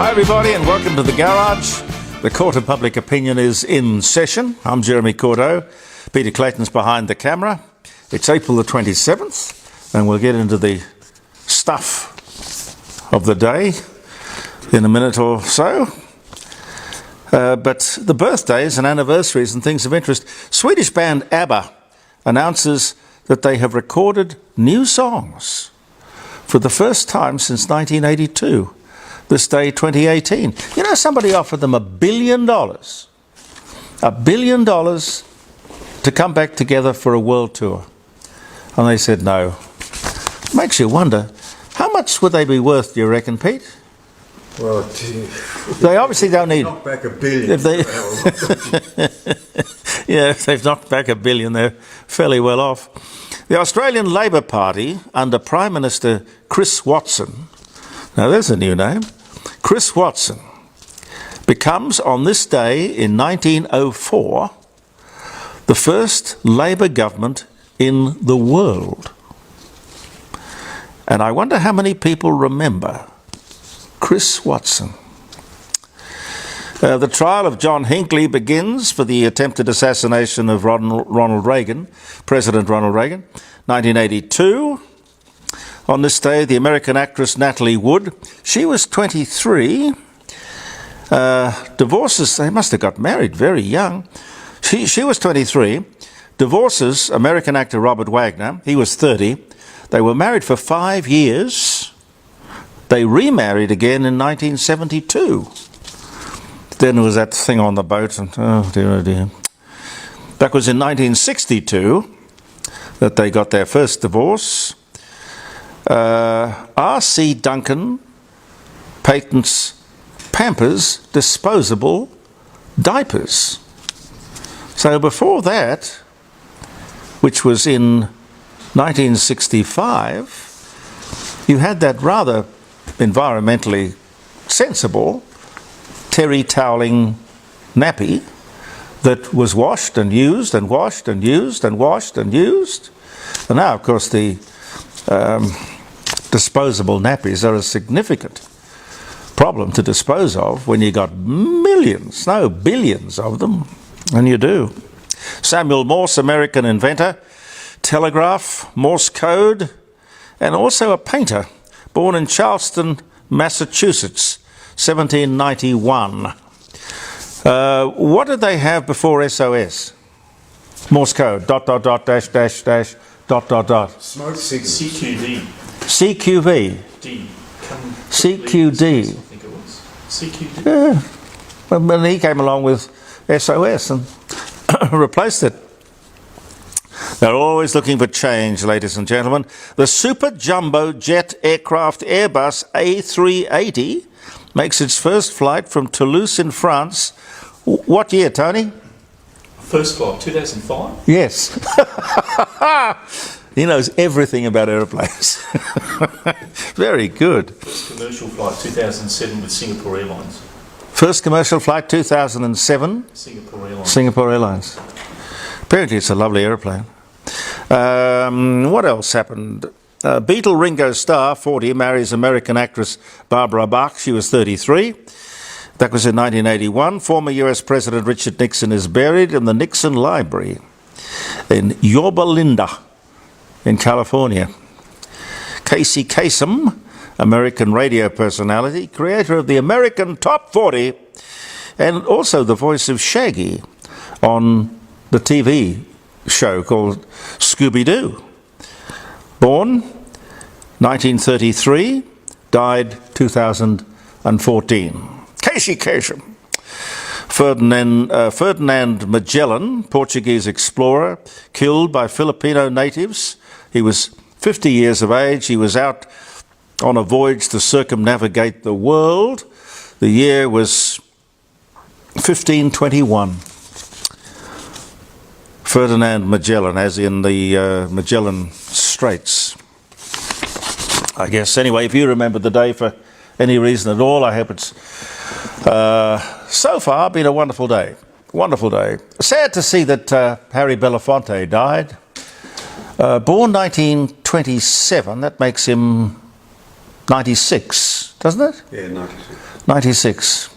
Hi everybody and welcome to The Garage. The Court of Public Opinion is in session. I'm Jeremy Cordo. Peter Clayton's behind the camera. It's April the 27th and we'll get into the stuff of the day in a minute or so. But the birthdays and anniversaries and things of interest. Swedish band ABBA announces that they have recorded new songs for the first time since 1982. This day, 2018. You know, somebody offered them $1 billion. $1 billion to come back together for a world tour. And they said no. Makes you wonder, how much would they be worth, do you reckon, Pete? Well, they obviously don't need... knock back $1 billion. If they, yeah, if they've knocked back $1 billion, they're fairly well off. The Australian Labor Party, under Prime Minister Chris Watson, now there's a new name, Chris Watson, becomes on this day in 1904 the first Labor government in the world. And I wonder how many people remember Chris Watson. The trial of John Hinckley begins for the attempted assassination of Ronald Reagan, President Ronald Reagan, 1982. On this day, the American actress Natalie Wood, she was 23, divorces, they must have got married very young. She was 23, divorces American actor Robert Wagner, he was 30. They were married for 5 years. They remarried again in 1972. Then there was that thing on the boat, and oh dear. That was in 1962 that they got their first divorce. R.C. Duncan patents Pampers disposable diapers. So before that, which was in 1965, you had that rather environmentally sensible terry toweling nappy that was washed and used and washed and used and washed and used. And now, of course, the disposable nappies are a significant problem to dispose of when you got millions, no, billions of them, and you do. Samuel Morse, American inventor, telegraph, Morse code, and also a painter, born in Charleston, Massachusetts, 1791. What did they have before SOS? Morse code, ... Smoke signals. CQD. CQV. D. CQD. I think it was. CQD. Yeah. Well, then he came along with SOS and replaced it. They're always looking for change, ladies and gentlemen. The super jumbo jet aircraft Airbus A380 makes its first flight from Toulouse in France. What year, Tony? First flight, 2005? Yes. He knows everything about aeroplanes. Very good. First commercial flight, 2007 with Singapore Airlines. First commercial flight, 2007. Singapore Airlines. Singapore Airlines. Apparently it's a lovely aeroplane. What else happened? Beatle Ringo Starr, 40, marries American actress Barbara Bach. She was 33. That was in 1981. Former US President Richard Nixon is buried in the Nixon Library in Yorba Linda in California. Casey Kasem, American radio personality, creator of the American Top 40, and also the voice of Shaggy on the TV show called Scooby-Doo. Born 1933, died 2014. Casey Kasem. Ferdinand Magellan, Portuguese explorer, killed by Filipino natives. He was 50 years of age. He was out on a voyage to circumnavigate the world. The year was 1521. Ferdinand Magellan, as in the Magellan Straits, I guess. Anyway, if you remember the day for any reason at all, I hope it's so far been a wonderful day. Wonderful day. Sad to see that Harry Belafonte died. Born 1927, that makes him 96, doesn't it? Yeah, 96. 96.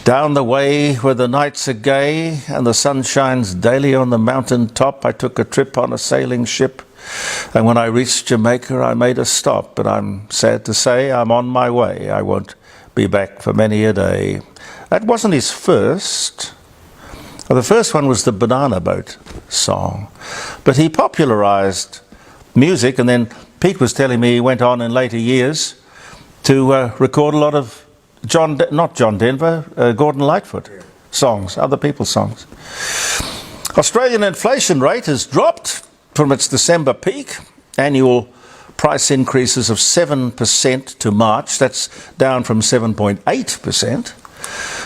Down the way where the nights are gay and the sun shines daily on the mountain top, I took a trip on a sailing ship. And when I reached Jamaica, I made a stop. But I'm sad to say I'm on my way. I won't be back for many a day. That wasn't his first. Well, the first one was the Banana Boat song. But he popularised music, and then Pete was telling me he went on in later years to record a lot of not John Denver, Gordon Lightfoot songs, other people's songs. Australian inflation rate has dropped from its December peak. Annual price increases of 7% to March. That's down from 7.8%.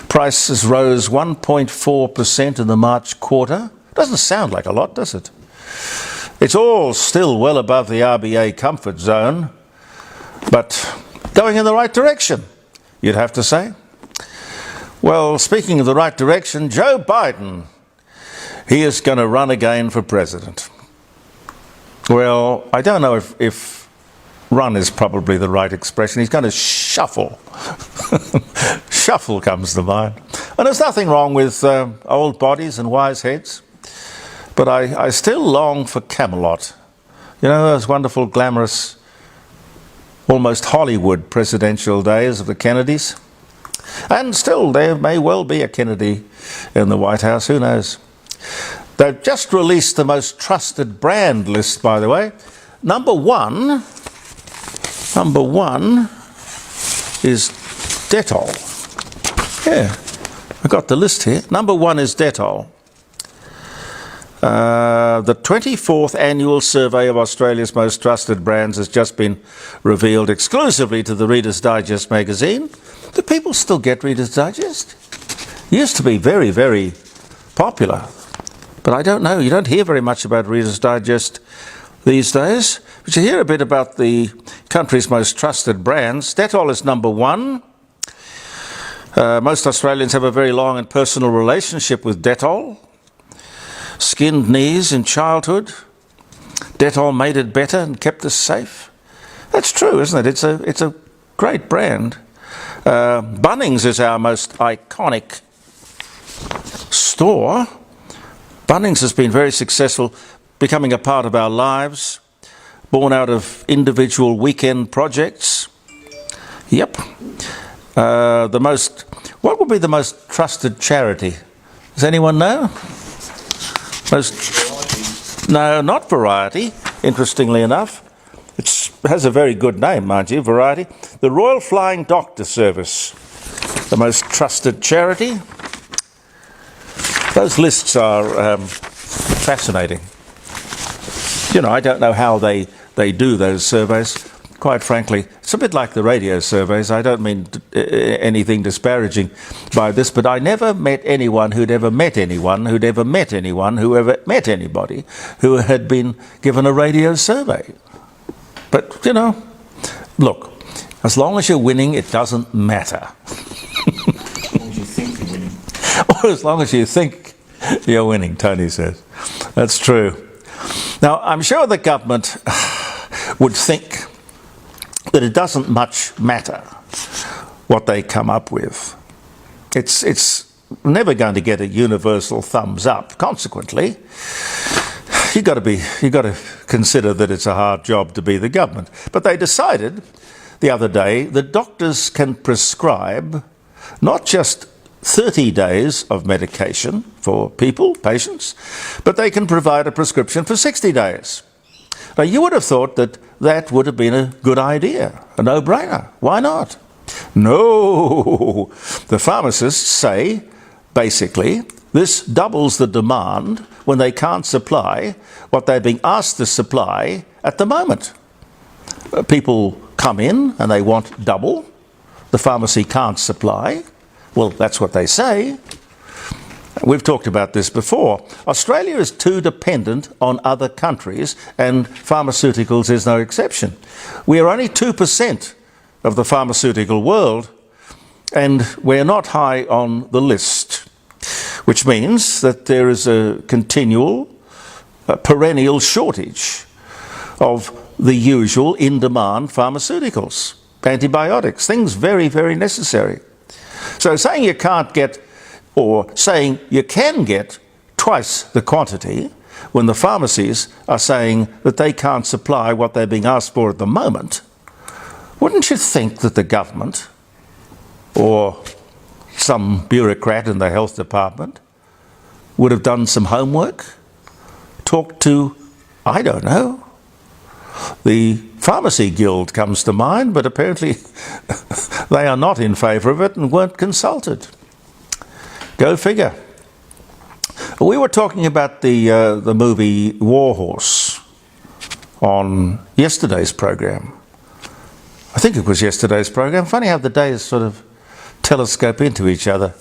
Prices rose 1.4% in the March quarter. Doesn't sound like a lot, does it? It's all still well above the RBA comfort zone, but going in the right direction, you'd have to say. Well, speaking of the right direction, Joe Biden, he is going to run again for president. Well, I don't know if run is probably the right expression. He's going to shuffle. Shuffle comes to mind. And there's nothing wrong with old bodies and wise heads, but I still long for Camelot. You know, those wonderful, glamorous, almost Hollywood presidential days of the Kennedys. And still, there may well be a Kennedy in the White House, who knows. They've just released the most trusted brand list, by the way. Number one is Dettol. Yeah, I got the list here. Number one is Dettol. The 24th annual survey of Australia's most trusted brands has just been revealed exclusively to the Reader's Digest magazine. Do people still get Reader's Digest? Used to be very, very popular. But I don't know, you don't hear very much about Reader's Digest these days. But you hear a bit about the country's most trusted brands. Dettol is number one. Most Australians have a very long and personal relationship with Dettol. Skinned knees in childhood. Dettol made it better and kept us safe. That's true, isn't it? It's a great brand. Bunnings is our most iconic store. Bunnings has been very successful, becoming a part of our lives, born out of individual weekend projects. Yep. What would be the most trusted charity? Does anyone know? No, not Variety, interestingly enough. It has a very good name, mind you, Variety. The Royal Flying Doctor Service, the most trusted charity. Those lists are fascinating. You know, I don't know how they do those surveys. Quite frankly, it's a bit like the radio surveys. I don't mean anything disparaging by this, but I never met anyone who'd ever met anyone who'd ever met anyone who ever met anybody who had been given a radio survey. But, you know, look, as long as you're winning, it doesn't matter. As long as you think you're winning. Or as long as you think you're winning, Tony says. That's true. Now, I'm sure the government would think that it doesn't much matter what they come up with. It's never going to get a universal thumbs up. Consequently, you got to consider that it's a hard job to be the government. But they decided the other day that doctors can prescribe not just 30 days of medication for patients, but they can provide a prescription for 60 days. Now, you would have thought that that would have been a good idea, a no-brainer. Why not? No. The pharmacists say, basically, this doubles the demand when they can't supply what they're being asked to supply at the moment. People come in and they want double. The pharmacy can't supply. Well, that's what they say. We've talked about this before. Australia is too dependent on other countries, and pharmaceuticals is no exception. We are only 2% of the pharmaceutical world, and we're not high on the list, which means that there is a continual, perennial shortage of the usual in-demand pharmaceuticals. antibiotics, things very, very necessary. So saying you can't get, or saying you can get twice the quantity when the pharmacies are saying that they can't supply what they're being asked for at the moment, wouldn't you think that the government or some bureaucrat in the health department would have done some homework, talked to, I don't know, the Pharmacy Guild comes to mind, but apparently they are not in favour of it and weren't consulted. Go figure. We were talking about the movie War Horse on yesterday's program. I think it was yesterday's program. Funny how the days sort of telescope into each other.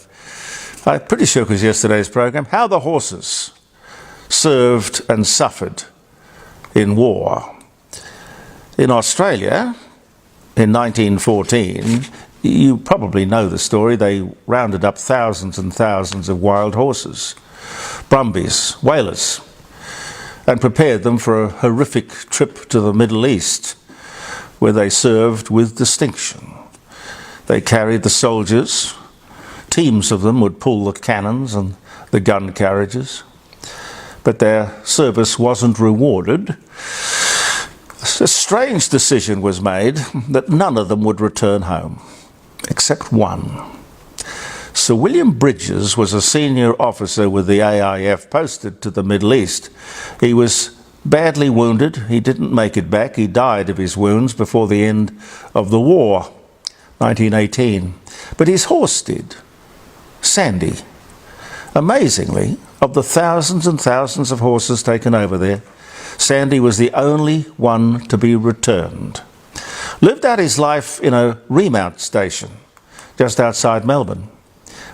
I'm pretty sure it was yesterday's program. How the horses served and suffered in war. In Australia, in 1914, you probably know the story, they rounded up thousands and thousands of wild horses, brumbies, whalers, and prepared them for a horrific trip to the Middle East, where they served with distinction. They carried the soldiers, teams of them would pull the cannons and the gun carriages, but their service wasn't rewarded. A strange decision was made that none of them would return home, except one. Sir William Bridges was a senior officer with the AIF posted to the Middle East. He was badly wounded. He didn't make it back. He died of his wounds before the end of the war, 1918. But his horse did, Sandy. Amazingly, of the thousands and thousands of horses taken over there, Sandy was the only one to be returned. Lived out his life in a remount station just outside Melbourne,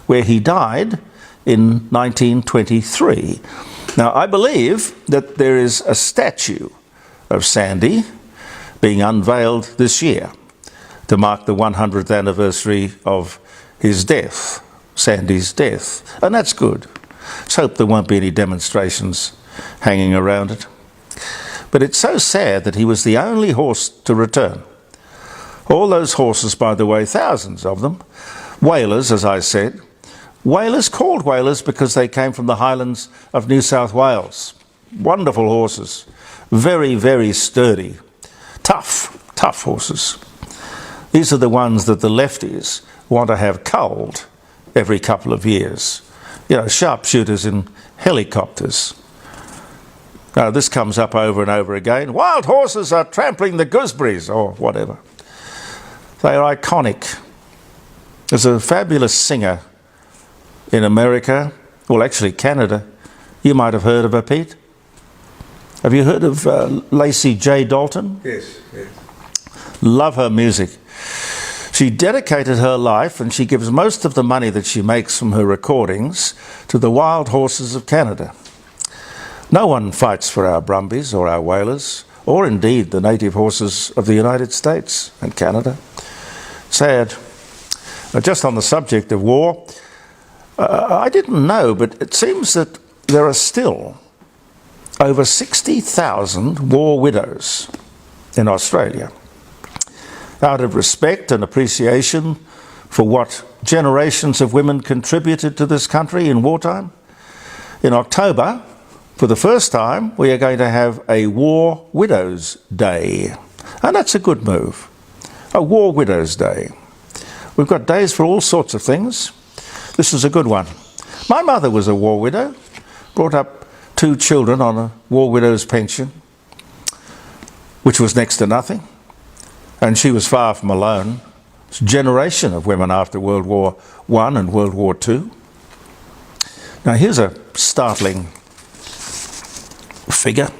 where he died in 1923. Now, I believe that there is a statue of Sandy being unveiled this year to mark the 100th anniversary of his death, Sandy's death, and that's good. Let's hope there won't be any demonstrations hanging around it. But it's so sad that he was the only horse to return. All those horses, by the way, thousands of them, whalers, as I said, whalers called whalers because they came from the highlands of New South Wales. Wonderful horses, very, very sturdy, tough horses. These are the ones that the lefties want to have culled every couple of years. You know, sharpshooters in helicopters. Now, this comes up over and over again. Wild horses are trampling the gooseberries, or whatever. They are iconic. There's a fabulous singer in America, well, actually Canada. You might have heard of her, Pete. Have you heard of Lacey J. Dalton? Yes, yes. Love her music. She dedicated her life, and she gives most of the money that she makes from her recordings to the wild horses of Canada. No one fights for our brumbies or our whalers, or indeed the native horses of the United States and Canada. Sad. Just on the subject of war, I didn't know, but it seems that there are still over 60,000 war widows in Australia. Out of respect and appreciation for what generations of women contributed to this country in wartime, in October, for the first time, we are going to have a War Widows Day. And that's a good move. A War Widows Day. We've got days for all sorts of things. This is a good one. My mother was a war widow, brought up 2 children on a war widow's pension, which was next to nothing. And she was far from alone. It's a generation of women after World War I and World War II. Now, here's a startling figure.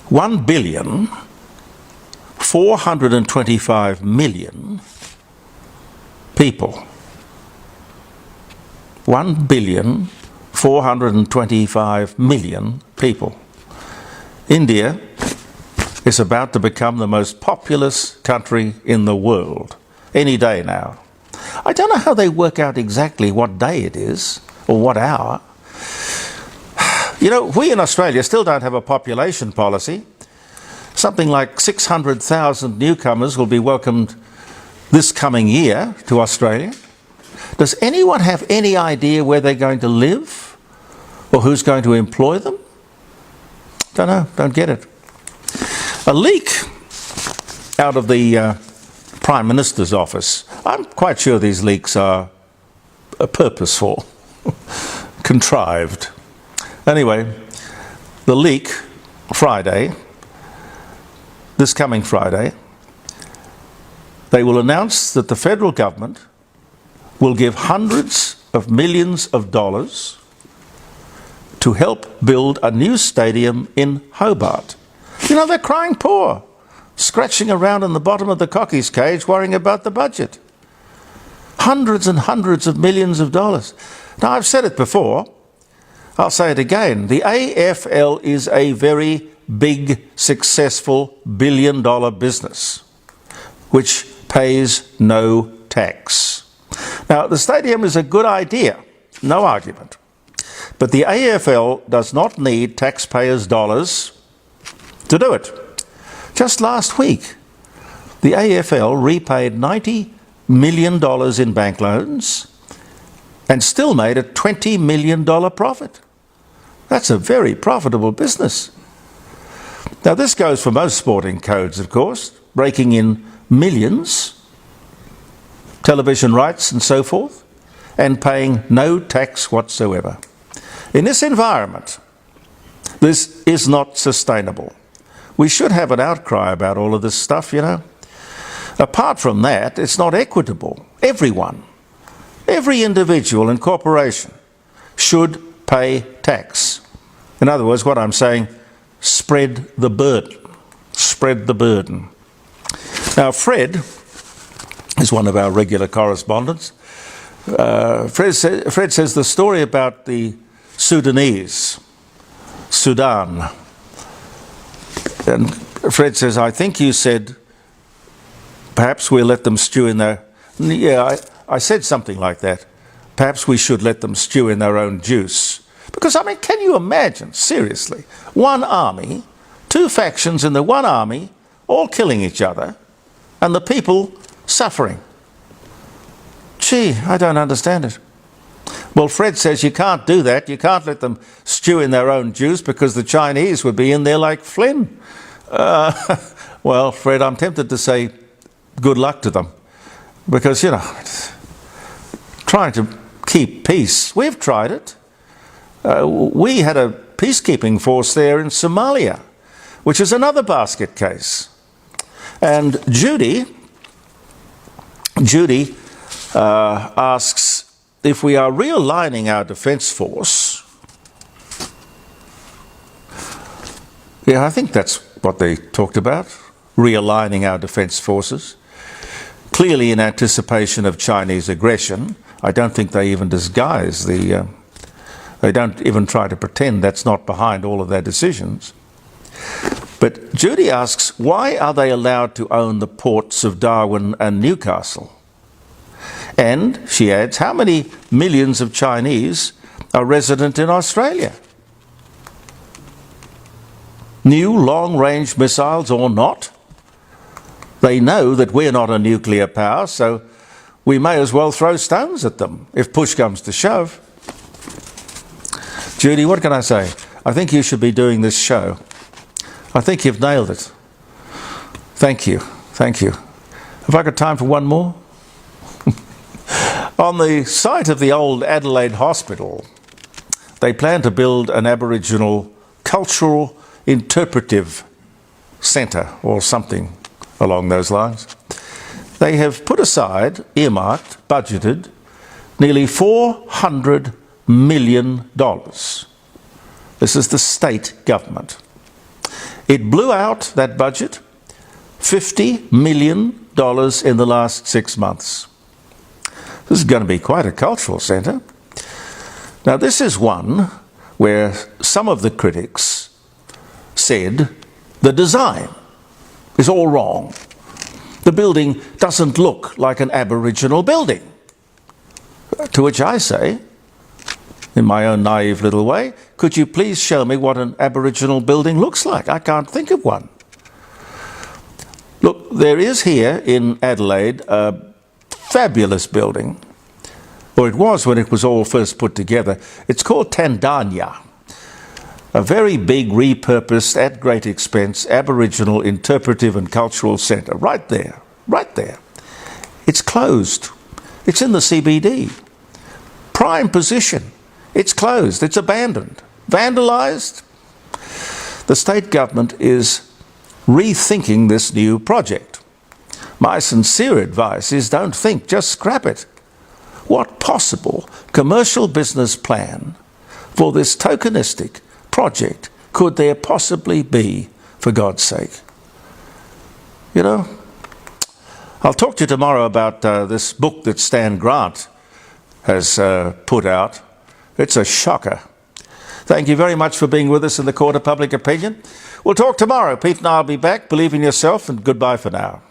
1,425,000,000 people. 1,425,000,000 people. India is about to become the most populous country in the world, any day now. I don't know how they work out exactly what day it is, or what hour. You know, we in Australia still don't have a population policy. something like 600,000 newcomers will be welcomed this coming year to Australia. Does anyone have any idea where they're going to live or who's going to employ them? Don't know, don't get it. A leak out of the Prime Minister's office. I'm quite sure these leaks are purposeful, contrived. Anyway, the leak Friday, this coming Friday, they will announce that the federal government will give hundreds of millions of dollars to help build a new stadium in Hobart. You know, they're crying poor, scratching around in the bottom of the cockie's cage, worrying about the budget. Hundreds and hundreds of millions of dollars. Now, I've said it before, I'll say it again. The AFL is a very big, successful billion-dollar business, which pays no tax. Now, the stadium is a good idea, no argument. But the AFL does not need taxpayers' dollars to do it. Just last week, the AFL repaid $90 million in bank loans and still made a $20 million profit. That's a very profitable business. Now, this goes for most sporting codes, of course, breaking in millions, television rights and so forth, and paying no tax whatsoever. In this environment, this is not sustainable. We should have an outcry about all of this stuff, you know. Apart from that, it's not equitable. Everyone, every individual and corporation should pay tax. In other words, what I'm saying, spread the burden. Spread the burden. Now, Fred is one of our regular correspondents. Fred says the story about the Sudanese, Sudan. And Fred says, I think you said, perhaps we'll let them stew in their... Yeah, I said something like that. Perhaps we should let them stew in their own juice. Because, I mean, can you imagine, seriously, one army, two factions in the one army, all killing each other, and the people suffering? Gee, I don't understand it. Well, Fred says you can't do that. You can't let them stew in their own juice because the Chinese would be in there like Flynn. Well, Fred, I'm tempted to say good luck to them because, you know, trying to keep peace, we've tried it. We had a peacekeeping force there in Somalia, which is another basket case. And Judy asks, if we are realigning our defence force, yeah, I think that's what they talked about, realigning our defence forces, clearly in anticipation of Chinese aggression. I don't think they even disguise they don't even try to pretend that's not behind all of their decisions. But Judy asks, why are they allowed to own the ports of Darwin and Newcastle? And, she adds, how many millions of Chinese are resident in Australia? New long-range missiles or not? They know that we're not a nuclear power, so we may as well throw stones at them if push comes to shove. Judy, what can I say? I think you should be doing this show. I think you've nailed it. Thank you. Thank you. Have I got time for one more? On the site of the old Adelaide Hospital, they plan to build an Aboriginal cultural interpretive centre or something along those lines. They have put aside, earmarked, budgeted, nearly $400 million. This is the state government. It blew out that budget, $50 million in the last 6 months. This is going to be quite a cultural centre. Now, this is one where some of the critics said the design is all wrong. The building doesn't look like an Aboriginal building. To which I say, in my own naive little way, could you please show me what an Aboriginal building looks like? I can't think of one. Look, there is here in Adelaide a fabulous building, or it was when it was all first put together. It's called Tandanya, a very big, repurposed, at great expense, Aboriginal interpretive and cultural centre, right there, right there. It's closed. It's in the CBD. Prime position. It's closed. It's abandoned. Vandalised. The state government is rethinking this new project. My sincere advice is don't think, just scrap it. What possible commercial business plan for this tokenistic project could there possibly be, for God's sake? You know, I'll talk to you tomorrow about this book that Stan Grant has put out. It's a shocker. Thank you very much for being with us in the Court of Public Opinion. We'll talk tomorrow. Pete and I will be back. Believe in yourself, and goodbye for now.